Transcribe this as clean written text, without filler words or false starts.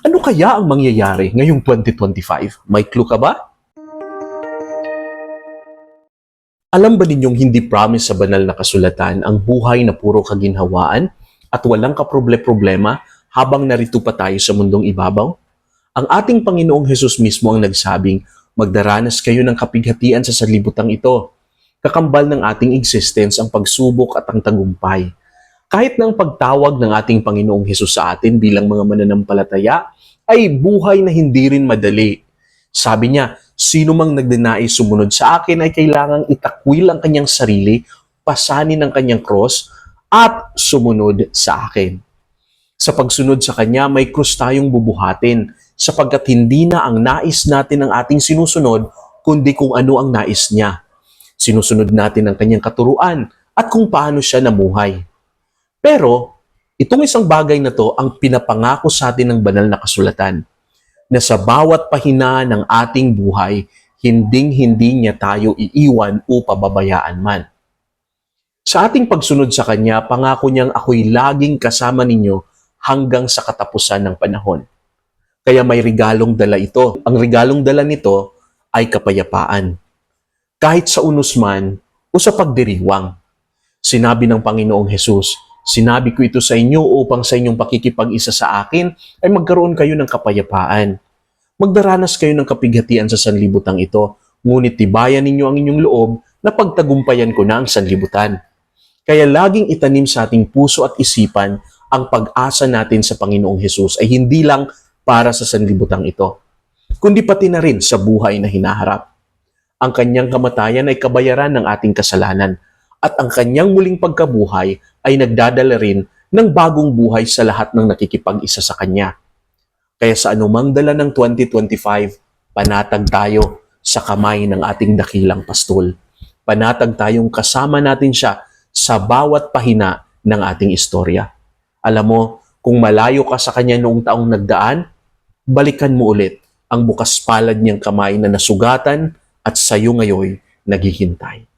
Ano kaya ang mangyayari ngayong 2025? May clue ka ba? Alam ba ninyong hindi promise sa banal na kasulatan ang buhay na puro kaginhawaan at walang kaproble-problema habang narito pa tayo sa mundong ibabaw? Ang ating Panginoong Hesus mismo ang nagsabing, magdaranas kayo ng kapighatian sa sanlibutan ito. Kakambal ng ating existence ang pagsubok at ang tagumpay. Kahit na ang pagtawag ng ating Panginoong Hesus sa atin bilang mga mananampalataya ay buhay na hindi rin madali. Sabi niya, sino mang nagdenais sumunod sa akin ay kailangang itakwil ang kanyang sarili, pasanin ang kanyang cross, at sumunod sa akin. Sa pagsunod sa Kanya, may krus tayong bubuhatin sapagkat hindi na ang nais natin ang ating sinusunod, kundi kung ano ang nais niya. Sinusunod natin ang Kanyang katuruan at kung paano siya namuhay. Pero, itong isang bagay na to ang pinapangako sa atin ng banal na kasulatan, na sa bawat pahina ng ating buhay, hinding-hindi niya tayo iiwan o pababayaan man. Sa ating pagsunod sa Kanya, pangako niyang ako'y laging kasama ninyo hanggang sa katapusan ng panahon. Kaya may regalong dala ito. Ang regalong dala nito ay kapayapaan. Kahit sa unos man o sa pagdiriwang. Sinabi ng Panginoong Hesus, sinabi ko ito sa inyo upang sa inyong pakikipag-isa sa akin ay magkaroon kayo ng kapayapaan. Magdaranas kayo ng kapighatian sa sanlibutan ito, ngunit tibayan ninyo ang inyong loob na pagtagumpayan ko na ang sanlibutan. Kaya laging itanim sa ating puso at isipan ang pag-asa natin sa Panginoong Hesus ay hindi lang para sa sanlibutan ito, kundi pati na rin sa buhay na hinaharap. Ang kanyang kamatayan ay kabayaran ng ating kasalanan at ang kanyang muling pagkabuhay ay nagdadala rin ng bagong buhay sa lahat ng nakikipag-isa sa kanya. Kaya sa anumang dala ng 2025, panatag tayo sa kamay ng ating dakilang pastol. Panatag tayong kasama natin siya sa bawat pahina ng ating istorya. Alam mo, kung malayo ka sa kanya noong taong nagdaan, balikan mo ulit ang bukas palad niyang kamay na nasugatan at sa'yo ngayon naghihintay.